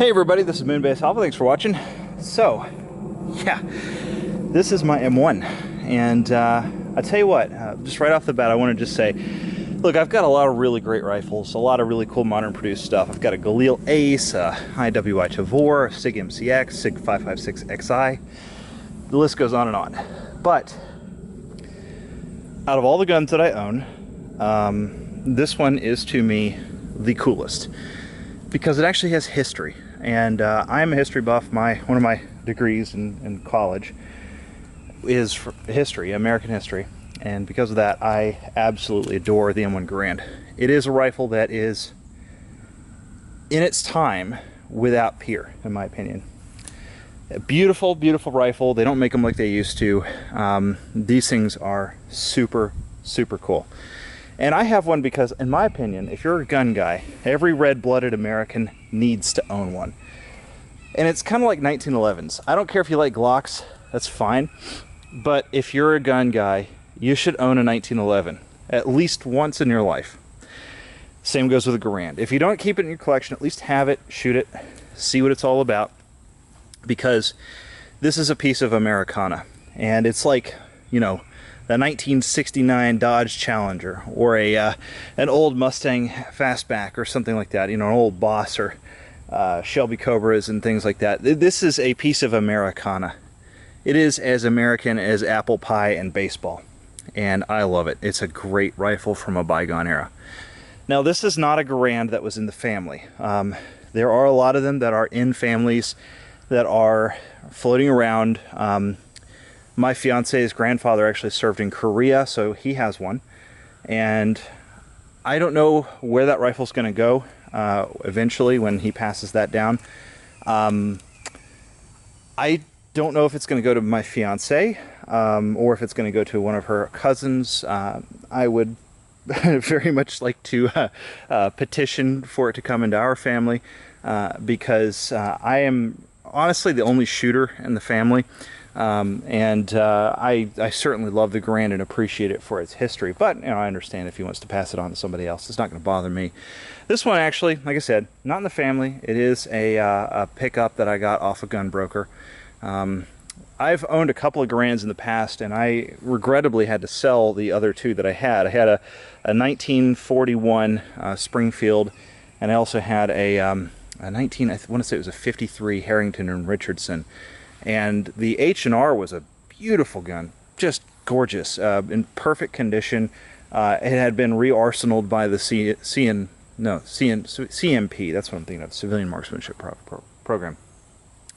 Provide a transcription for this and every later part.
Hey everybody, this is Moonbase Alpha. Thanks for watching. So, yeah, this is my M1, and I tell you what, just right off the bat, I want to just say, look, I've got a lot of really great rifles, a lot of really cool modern produced stuff. I've got a Galil Ace, a IWI Tavor, a SIG MCX, SIG 556XI. The list goes on and on. But out of all the guns that I own, this one is to me the coolest because it actually has history. And I am a history buff. One of my degrees in college is history, American history. And because of that, I absolutely adore the M1 Garand. It is a rifle that is, in its time, without peer, in my opinion. A beautiful, beautiful rifle. They don't make them like they used to. These things are super, super cool. And I have one because, in my opinion, if you're a gun guy, every red-blooded American needs to own one. And it's kind of like 1911s. I don't care if you like Glocks, that's fine. But if you're a gun guy, you should own a 1911 at least once in your life. Same goes with a Garand. If you don't keep it in your collection, at least have it, shoot it, see what it's all about. Because this is a piece of Americana. And it's like, you know, the 1969 Dodge Challenger, or an old Mustang Fastback, or something like that. You know, an old Boss, or Shelby Cobras and things like that. This is a piece of Americana. It is as American as apple pie and baseball, and I love it. It's a great rifle from a bygone era. Now, this is not a Garand that was in the family. There are a lot of them that are in families that are floating around. My fiance's grandfather actually served in Korea, so he has one. And I don't know where that rifle's going to go eventually when he passes that down. I don't know if it's going to go to my fiance or if it's going to go to one of her cousins. I would very much like to petition for it to come into our family because I am honestly the only shooter in the family. I certainly love the Garand and appreciate it for its history, but you know, I understand if he wants to pass it on to somebody else. It's not going to bother me. This one actually, like I said, not in the family. It is a pickup that I got off a gun broker. I've owned a couple of Garands in the past, and I regrettably had to sell the other two that I had. I had a 1941 Springfield, and I also had I want to say it was a 53 Harrington and Richardson. And the H&R was a beautiful gun, just gorgeous, in perfect condition. It had been re-arsenaled by the CMP, that's what I'm thinking of, Civilian Marksmanship Program.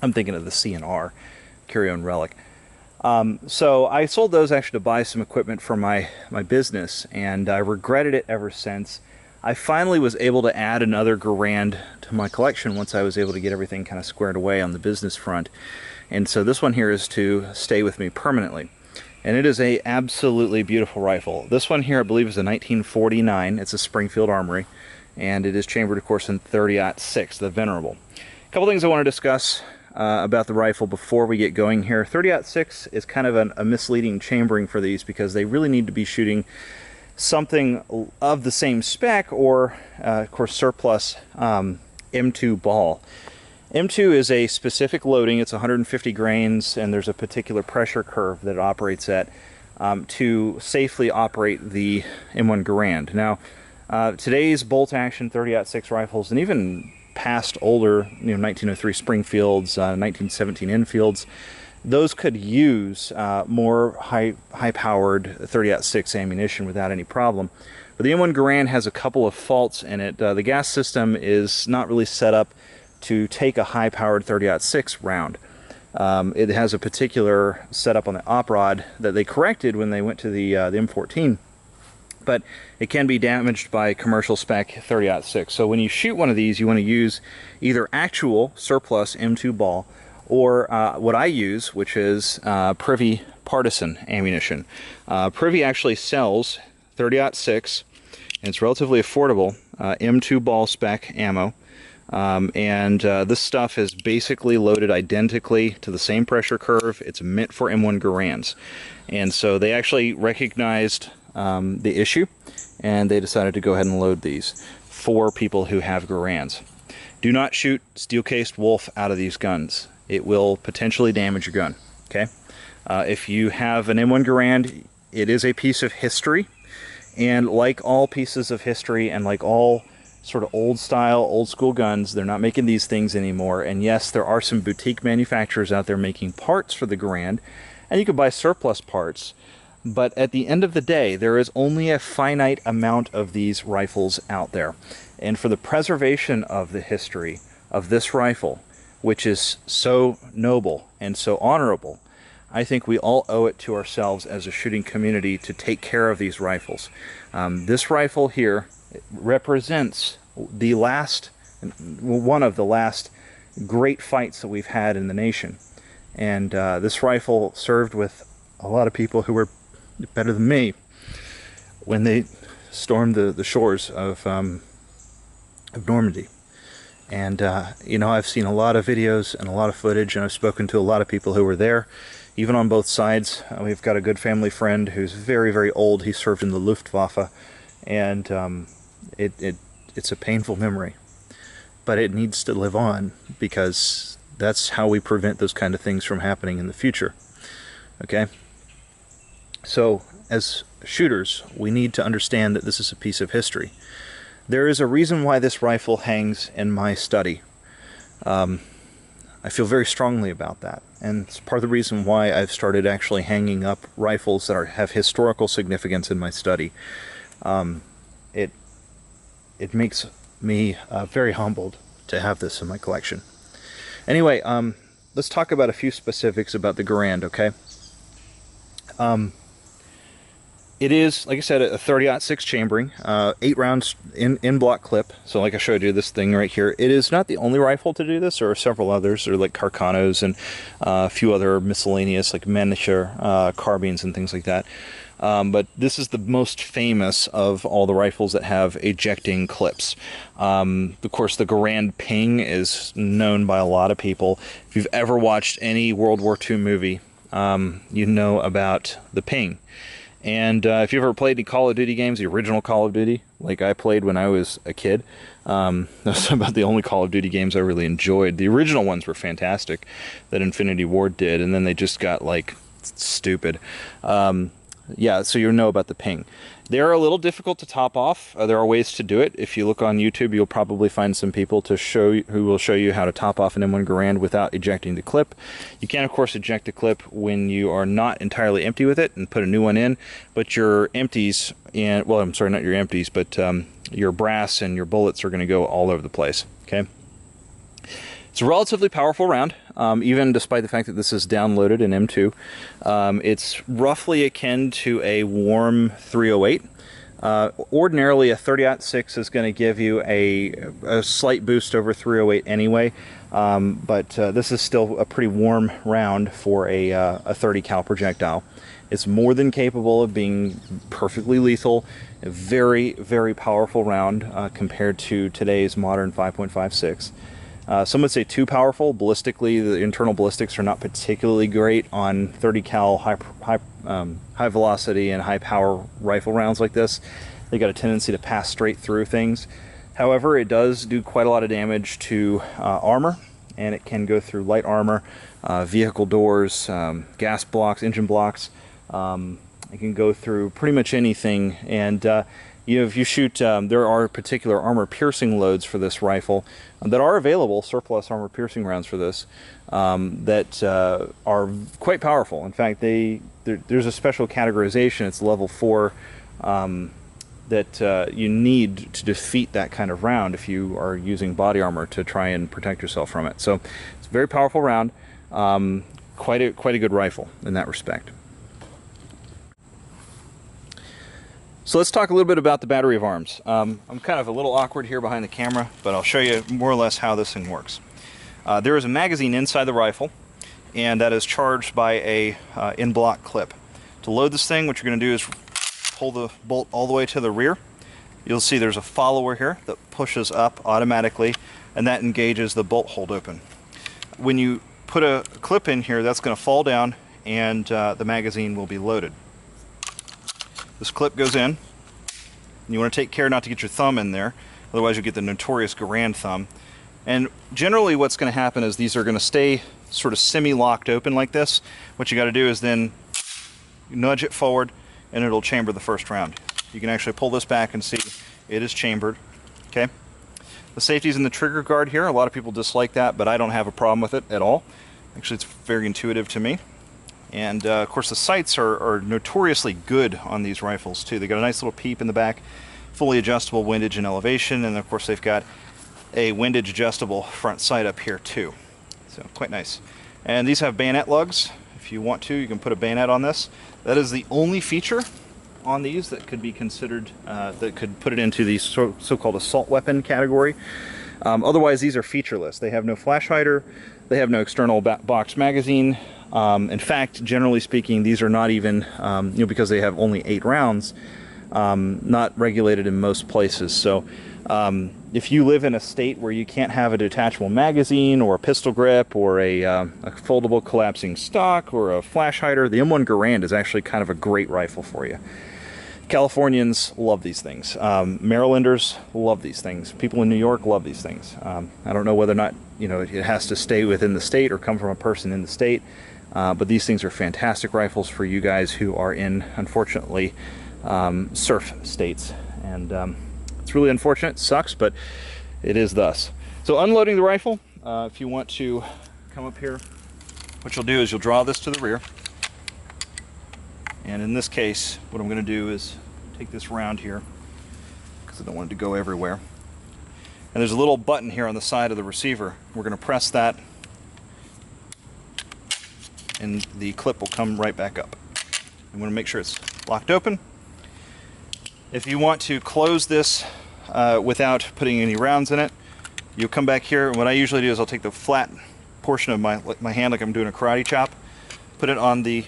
I'm thinking of the CNR, Carry-On Relic. So I sold those actually to buy some equipment for my business, and I regretted it ever since. I finally was able to add another Garand to my collection once I was able to get everything kind of squared away on the business front. And so this one here is to stay with me permanently. And it is a absolutely beautiful rifle. This one here I believe is a 1949. It's a Springfield Armory. And it is chambered, of course, in 30-06, the Venerable. A couple things I want to discuss about the rifle before we get going here. 30-06 is kind of a misleading chambering for these because they really need to be shooting something of the same spec or, of course, surplus M2 ball. M2 is a specific loading. It's 150 grains, and there's a particular pressure curve that it operates at to safely operate the M1 Garand. Now, today's bolt-action 30-06 rifles, and even past older, 1903 Springfields, 1917 Enfields, those could use more high-powered 30-06 ammunition without any problem. But the M1 Garand has a couple of faults in it. The gas system is not really set up to take a high-powered 30-06 round. It has a particular setup on the op rod that they corrected when they went to the M14, but it can be damaged by commercial spec 30-06. So when you shoot one of these, you want to use either actual surplus M2 ball or what I use, which is Privy Partisan ammunition. Privy actually sells 30-06, and it's relatively affordable, M2 ball spec ammo. This stuff is basically loaded identically to the same pressure curve. It's meant for M1 Garands. And so they actually recognized the issue, and they decided to go ahead and load these for people who have Garands. Do not shoot steel-cased Wolf out of these guns. It will potentially damage your gun, okay? If you have an M1 Garand, it is a piece of history, and like all pieces of history and like all sort of old style, old school guns, they're not making these things anymore. And yes, there are some boutique manufacturers out there making parts for the Garand, and you can buy surplus parts. But at the end of the day, there is only a finite amount of these rifles out there. And for the preservation of the history of this rifle, which is so noble and so honorable, I think we all owe it to ourselves as a shooting community to take care of these rifles. This rifle here represents the last, one of the last great fights that we've had in the nation. And this rifle served with a lot of people who were better than me when they stormed the shores of Normandy. And you know, I've seen a lot of videos and a lot of footage, and I've spoken to a lot of people who were there, even on both sides. We've got a good family friend who's very, very old. He served in the Luftwaffe, and it's a painful memory, but it needs to live on, because that's how we prevent those kind of things from happening in the future. Okay? So, as shooters, we need to understand that this is a piece of history. There is a reason why this rifle hangs in my study. I feel very strongly about that, and it's part of the reason why I've started actually hanging up rifles that have historical significance in my study. It makes me very humbled to have this in my collection. Anyway, let's talk about a few specifics about the Garand, okay? It is, like I said, a 30-06 chambering, 8 rounds in block clip. So like I showed you, this thing right here, it is not the only rifle to do this. There are several others. There are like Carcanos and a few other miscellaneous like miniature carbines and things like that. But this is the most famous of all the rifles that have ejecting clips. Of course, the Garand Ping is known by a lot of people. If you've ever watched any World War II movie, you know about the Ping. And if you've ever played any Call of Duty games, the original Call of Duty, like I played when I was a kid, that's about the only Call of Duty games I really enjoyed. The original ones were fantastic that Infinity Ward did, and then they just got, like, stupid. Yeah, so you know about the Ping. They're a little difficult to top off. There are ways to do it. If you look on YouTube, you'll probably find some people who will show you how to top off an M1 Garand without ejecting the clip. You can, of course, eject the clip when you are not entirely empty with it and put a new one in, but your empties, and well, I'm sorry, not your empties, but your brass and your bullets are going to go all over the place, okay? It's a relatively powerful round, even despite the fact that this is downloaded in M2. It's roughly akin to a warm 308. Ordinarily, a 30-06 is going to give you a slight boost over 308 anyway, but this is still a pretty warm round for a 30 cal projectile. It's more than capable of being perfectly lethal. A very, very powerful round compared to today's modern 5.56. Some would say too powerful. Ballistically, the internal ballistics are not particularly great on 30 cal high velocity and high power rifle rounds like this. They got a tendency to pass straight through things. However, it does do quite a lot of damage to armor, and it can go through light armor, vehicle doors, gas blocks, engine blocks. It can go through pretty much anything, and you know, if you shoot, there are particular armor piercing loads for this rifle that are available, surplus armor piercing rounds for this, that are quite powerful. In fact, there's a special categorization, it's level 4, that you need to defeat that kind of round if you are using body armor to try and protect yourself from it. So it's a very powerful round, quite a good rifle in that respect. So let's talk a little bit about the battery of arms. I'm kind of a little awkward here behind the camera, but I'll show you more or less how this thing works. There is a magazine inside the rifle, and that is charged by a in-block clip. To load this thing, what you're going to do is pull the bolt all the way to the rear. You'll see there's a follower here that pushes up automatically, and that engages the bolt hold open. When you put a clip in here, that's going to fall down, and the magazine will be loaded. This clip goes in. You want to take care not to get your thumb in there, otherwise you'll get the notorious Garand thumb. And generally what's going to happen is these are going to stay sort of semi-locked open like this. What you got to do is then nudge it forward and it'll chamber the first round. You can actually pull this back and see it is chambered. Okay. The safety is in the trigger guard here. A lot of people dislike that, but I don't have a problem with it at all. Actually, it's very intuitive to me. And of course the sights are notoriously good on these rifles too. They got a nice little peep in the back, fully adjustable windage and elevation, and of course they've got a windage adjustable front sight up here too. So quite nice. And these have bayonet lugs. If you want to, you can put a bayonet on this. That is the only feature on these that could be considered, that could put it into the so-called assault weapon category. Otherwise, these are featureless. They have no flash hider. They have no external box magazine. In fact, generally speaking, these are not even, because they have only 8 rounds, not regulated in most places. So if you live in a state where you can't have a detachable magazine or a pistol grip or a foldable collapsing stock or a flash hider, the M1 Garand is actually kind of a great rifle for you. Californians love these things. Marylanders love these things. People in New York love these things. I don't know whether or not it has to stay within the state or come from a person in the state, but these things are fantastic rifles for you guys who are in, unfortunately, surf states. And it's really unfortunate. It sucks, but it is thus. So unloading the rifle, if you want to come up here, what you'll do is you'll draw this to the rear. And in this case, what I'm going to do is take this round here, because I don't want it to go everywhere. And there's a little button here on the side of the receiver. We're going to press that, and the clip will come right back up. I'm going to make sure it's locked open. If you want to close this without putting any rounds in it, you'll come back here. And what I usually do is I'll take the flat portion of my hand, like I'm doing a karate chop, put it on the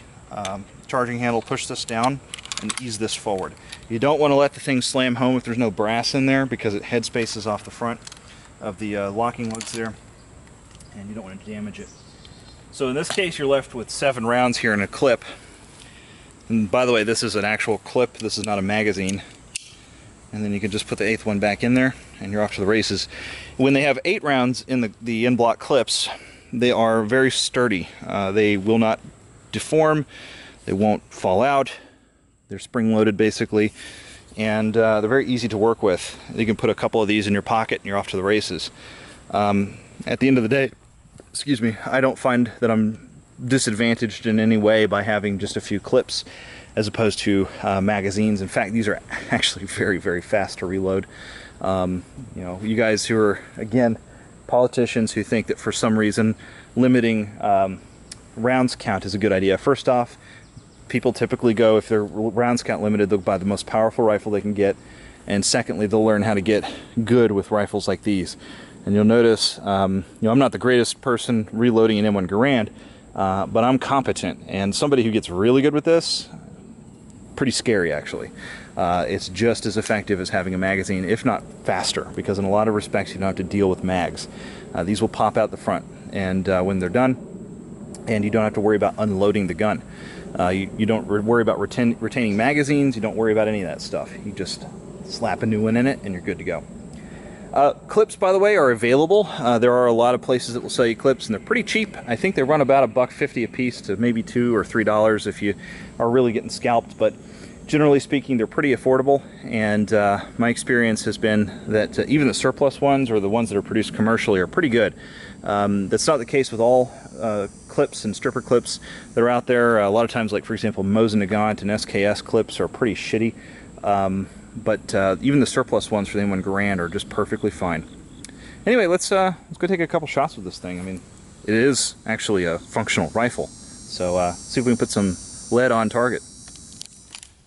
charging handle, push this down, and ease this forward. You don't want to let the thing slam home if there's no brass in there, because it head spaces off the front of the locking lugs there, and you don't want to damage it. So in this case, you're left with 7 rounds here in a clip. And by the way, this is an actual clip. This is not a magazine. And then you can just put the 8th one back in there, and you're off to the races. When they have 8 rounds in the in-block clips, they are very sturdy. They will not deform. They won't fall out. They're spring-loaded basically, and they're very easy to work with. You can put a couple of these in your pocket and you're off to the races. At the end of the day, excuse me, I don't find that I'm disadvantaged in any way by having just a few clips as opposed to magazines. In fact, these are actually very, very fast to reload. You guys who are, again, politicians who think that for some reason limiting rounds count is a good idea. First off, people typically go, if their rounds count limited, they'll buy the most powerful rifle they can get. And secondly, they'll learn how to get good with rifles like these. And you'll notice, I'm not the greatest person reloading an M1 Garand, but I'm competent. And somebody who gets really good with this, pretty scary actually. It's just as effective as having a magazine, if not faster, because in a lot of respects you don't have to deal with mags. These will pop out the front, and when they're done, and you don't have to worry about unloading the gun. You don't worry about retaining magazines. You don't worry about any of that stuff. You just slap a new one in it and you're good to go. Clips, by the way, are available. There are a lot of places that will sell you clips, and they're pretty cheap. I think they run about $1.50 a piece to maybe $2 or $3 if you are really getting scalped, but generally speaking, they're pretty affordable. And my experience has been that even the surplus ones, or the ones that are produced commercially, are pretty good. That's not the case with all clips and stripper clips that are out there. A lot of times, like for example, Mosin Nagant and SKS clips are pretty shitty. But even the surplus ones for the M1 Garand are just perfectly fine. Anyway, let's go take a couple shots with this thing. I mean, it is actually a functional rifle. So see if we can put some lead on target.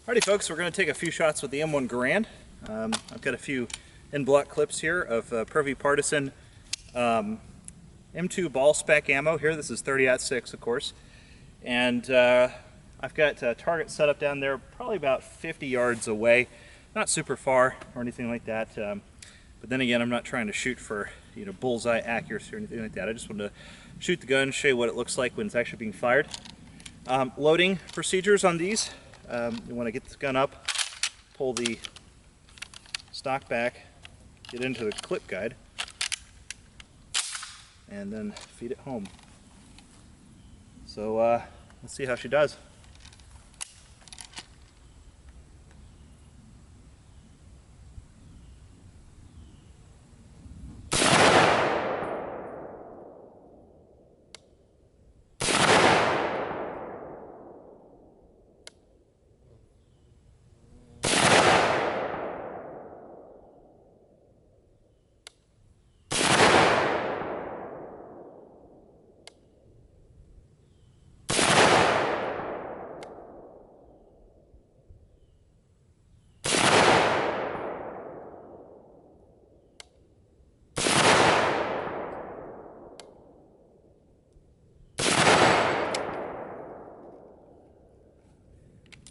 Alrighty folks, we're going to take a few shots with the M1 Garand. I've got a few in-block clips here of Pro V Partisan M2 ball spec ammo here. This is 30-06, of course. And I've got a target set up down there, probably about 50 yards away. Not super far or anything like that. But then again, I'm not trying to shoot for bullseye accuracy or anything like that. I just want to shoot the gun, show you what it looks like when it's actually being fired. Loading procedures on these. You want to get this gun up, pull the stock back, get into the clip guide, and then feed it home. So let's see how she does.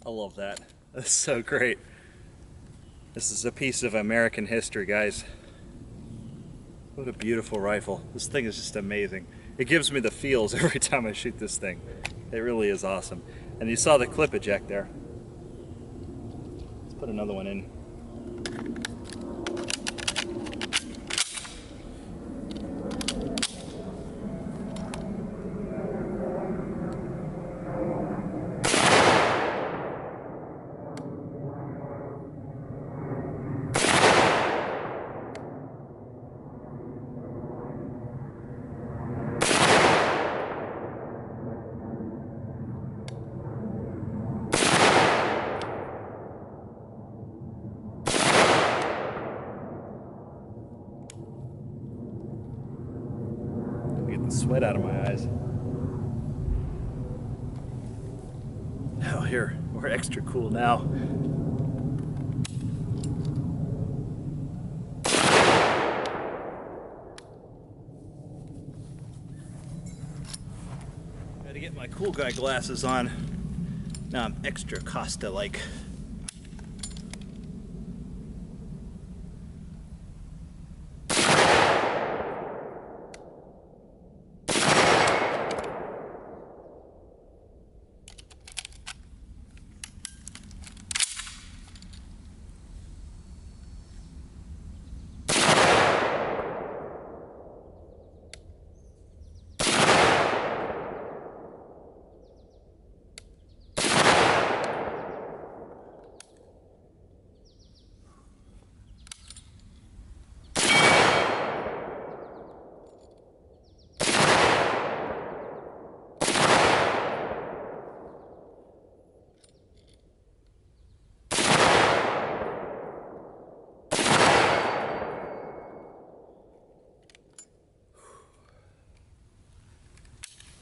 I love that. That's so great. This is a piece of American history, guys. What a beautiful rifle. This thing is just amazing. It gives me the feels every time I shoot this thing. It really is awesome. And you saw the clip eject there. Let's put another one in. Sweat out of my eyes. Oh, here, we're extra cool now. Gotta get my cool guy glasses on. Now I'm extra Costa-like.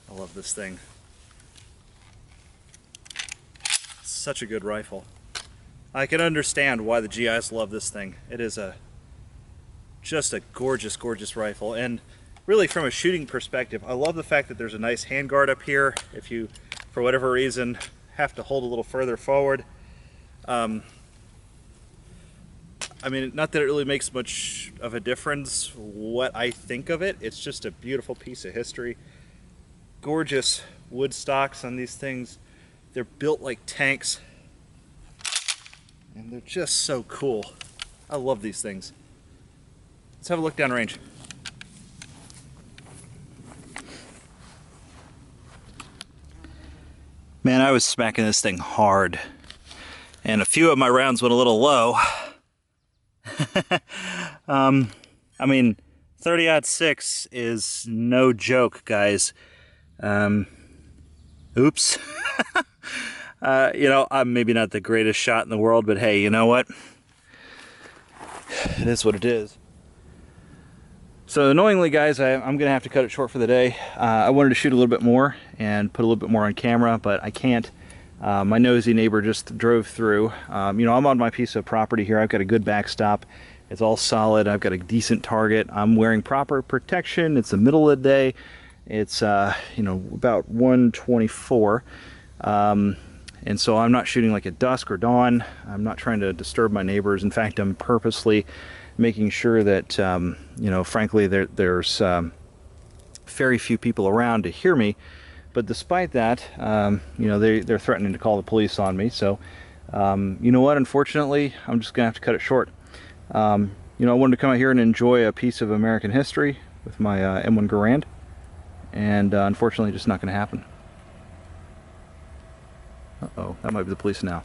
I love this thing. It's such a good rifle. I can understand why the GIs love this thing. It is just a gorgeous, gorgeous rifle. And really from a shooting perspective, I love the fact that there's a nice handguard up here. If you, for whatever reason, have to hold a little further forward. I mean, not that it really makes much of a difference what I think of it. It's just a beautiful piece of history. Gorgeous wood stocks on these things. They're built like tanks. And they're just so cool. I love these things. Let's have a look downrange. Man, I was smacking this thing hard. And a few of my rounds went a little low. I mean, 30-06 is no joke, guys. Oops. You know, I'm maybe not the greatest shot in the world, but hey, you know what? It is what it is. So annoyingly, guys, I'm gonna have to cut it short for the day. I wanted to shoot a little bit more and put a little bit more on camera, but I can't. My nosy neighbor just drove through. You know, I'm on my piece of property here. I've got a good backstop. It's all solid. I've got a decent target. I'm wearing proper protection. It's the middle of the day. It's you know, about 1:24, and so I'm not shooting like at dusk or dawn. I'm not trying to disturb my neighbors. In fact, I'm purposely making sure that you know, frankly, there's very few people around to hear me. But despite that, you know, they're threatening to call the police on me. So you know what? Unfortunately, I'm just gonna have to cut it short. You know, I wanted to come out here and enjoy a piece of American history. with my M1 Garand, and unfortunately just not going to happen. Uh-oh, that might be the police now.